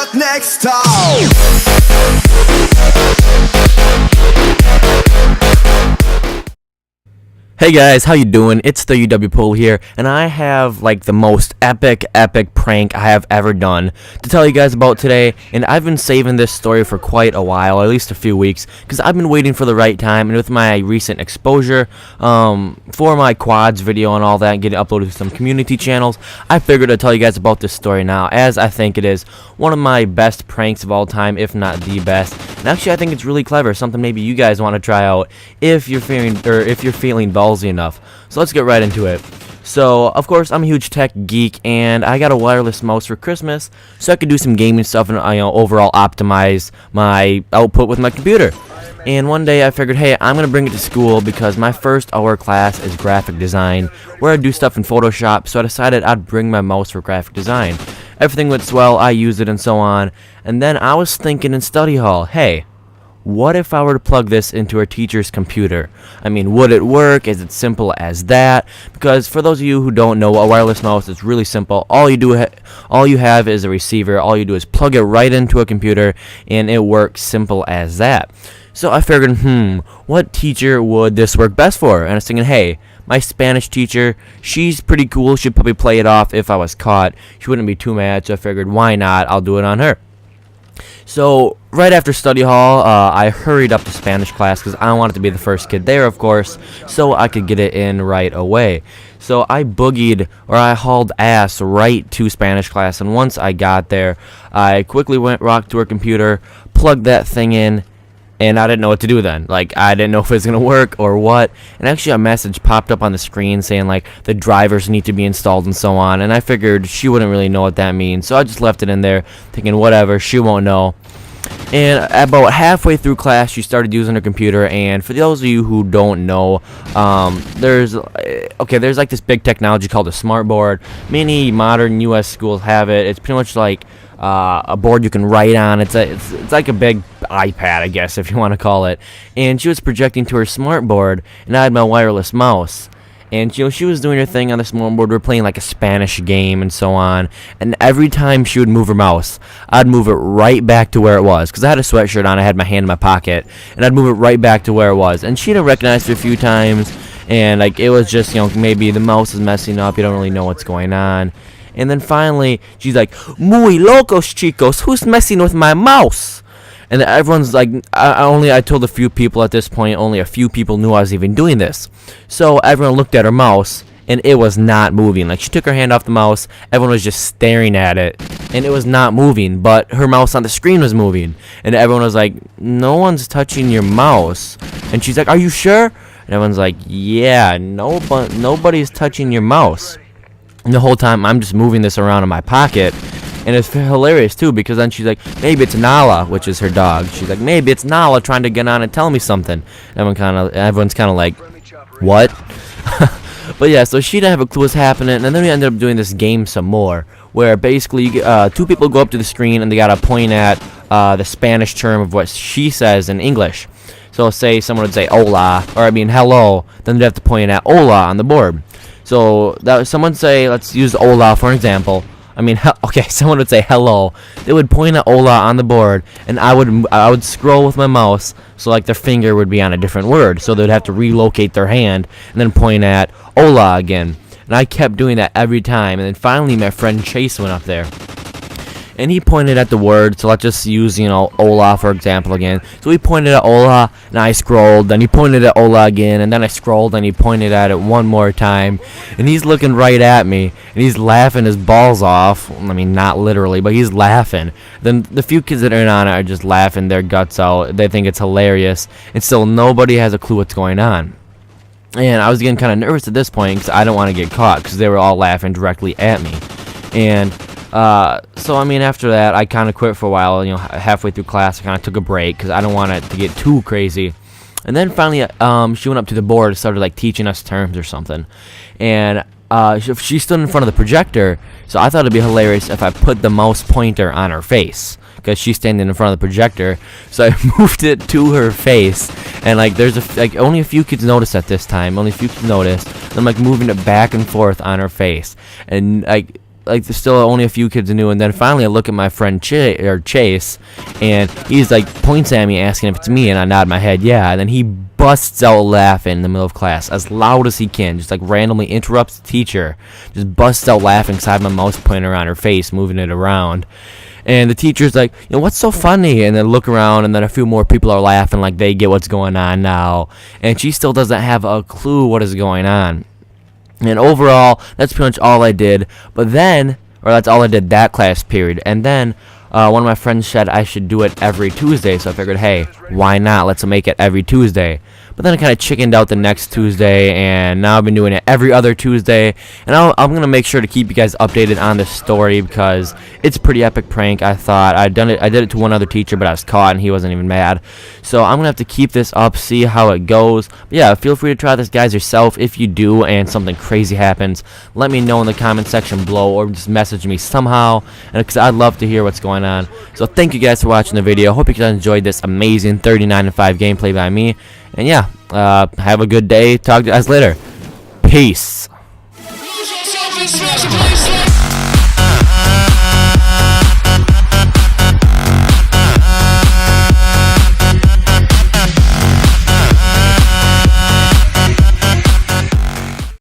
luck next time. Hey guys, how you doing? It's TheUWPolar here, and I have like the most epic prank I have ever done to tell you guys about today. And I've been saving this story for quite a while, at least a few weeks, because I've been waiting for the right time. And with my recent exposure for my quads video and all that, getting uploaded to some community channels, I figured I'd tell you guys about this story now, as I think it is one of my best pranks of all time, if not the best. And actually, I think it's really clever, something maybe you guys want to try out if you're feeling ballsy enough. So let's get right into it. So of course, I'm a huge tech geek, and I got a wireless mouse for Christmas so I could do some gaming stuff and overall optimize my output with my computer. And one day I figured, hey, I'm gonna bring it to school because my first hour class is graphic design, where I do stuff in Photoshop. So I decided I'd bring my mouse for graphic design. Everything went swell, I used it and so on. And then I was thinking in study hall, hey, what if I were to plug this into our teacher's computer? I mean, would it work? Is it simple as that? Because for those of you who don't know, a wireless mouse is really simple. All you have is a receiver. All you do is plug it right into a computer, and it works simple as that. So I figured, what teacher would this work best for? And I was thinking, hey, my Spanish teacher, she's pretty cool. She'd probably play it off if I was caught. She wouldn't be too mad, so I figured, why not? I'll do it on her. So right after study hall, I hurried up to Spanish class because I wanted to be the first kid there, of course, so I could get it in right away. So I I hauled ass right to Spanish class, and once I got there, I quickly rocked to her computer, plugged that thing in, and I didn't know what to do then. Like, I didn't know if it was going to work or what. And actually a message popped up on the screen saying, like, the drivers need to be installed and so on. And I figured she wouldn't really know what that means. So I just left it in there thinking, whatever, she won't know. And about halfway through class, she started using her computer. And for those of you who don't know, there's like this big technology called a smart board. Many modern U.S. schools have it. It's pretty much like a board you can write on. It's like a big iPad, I guess, if you want to call it. And she was projecting to her smart board, and I had my wireless mouse. And she was doing her thing on the smart board. We were playing like a Spanish game and so on. And every time she would move her mouse, I'd move it right back to where it was, because I had a sweatshirt on. I had my hand in my pocket, and I'd move it right back to where it was. And she'd have recognized it a few times, and like it was just maybe the mouse is messing up. You don't really know what's going on. And then finally, she's like, "Muy locos, chicos, who's messing with my mouse?" And everyone's like, I told a few people at this point, only a few people knew I was even doing this. So everyone looked at her mouse, and it was not moving. Like, she took her hand off the mouse, everyone was just staring at it, and it was not moving, but her mouse on the screen was moving. And everyone was like, "No one's touching your mouse." And she's like, "Are you sure?" And everyone's like, "Yeah, nobody's touching your mouse." And the whole time, I'm just moving this around in my pocket. And it's hilarious, too, because then she's like, "Maybe it's Nala," which is her dog. She's like, "Maybe it's Nala trying to get on and tell me something." Everyone's kind of like, "What?" But yeah, so she didn't have a clue what's happening. And then we ended up doing this game some more, where basically two people go up to the screen, and they got to point at the Spanish term of what she says in English. So say someone would say hola, or I mean hello, then they'd have to point at hola on the board. So someone say, let's use hola for an example. I mean, someone would say hello. They would point at hola on the board, and I would scroll with my mouse, so like their finger would be on a different word. So they'd have to relocate their hand and then point at hola again. And I kept doing that every time. And then finally, my friend Chase went up there, and he pointed at the word. So let's just use, hola for example again. So he pointed at hola, and I scrolled. Then he pointed at hola again, and then I scrolled, and he pointed at it one more time. And he's looking right at me, and he's laughing his balls off. I mean, not literally, but he's laughing. Then the few kids that are in on it are just laughing their guts out. They think it's hilarious, and still nobody has a clue what's going on. And I was getting kind of nervous at this point because I don't want to get caught, because they were all laughing directly at me. And so I mean, after that, I kind of quit for a while. Halfway through class, I kind of took a break because I don't want it to get too crazy. And then finally, she went up to the board and started like teaching us terms or something. And she stood in front of the projector, so I thought it'd be hilarious if I put the mouse pointer on her face, because she's standing in front of the projector. So I moved it to her face, and like there's only a few kids noticed at this time. Only a few kids noticed. I'm like moving it back and forth on her face, and like like there's still only a few kids knew, and then finally I look at my friend Chase, and he's like points at me asking if it's me, and I nod my head yeah, and then he busts out laughing in the middle of class as loud as he can, just like randomly interrupts the teacher, just busts out laughing because I have my mouse pointer on her face, moving it around. And the teacher's like, what's so funny? And then look around, and then a few more people are laughing like they get what's going on now. And she still doesn't have a clue what is going on. And overall, that's pretty much all I did. But then, or that's all I did that class period. And then one of my friends said I should do it every Tuesday. So I figured, hey, why not? Let's make it every Tuesday. But then I kind of chickened out the next Tuesday, and now I've been doing it every other Tuesday. And I'm going to make sure to keep you guys updated on this story because it's a pretty epic prank, I thought. I did it to one other teacher, but I was caught, and he wasn't even mad. So I'm going to have to keep this up, see how it goes. But yeah, feel free to try this, guys, yourself. If you do and something crazy happens, let me know in the comment section below or just message me somehow, because I'd love to hear what's going on. So thank you guys for watching the video. Hope you guys enjoyed this amazing 39-5 gameplay by me. And yeah, have a good day. Talk to you guys later. Peace.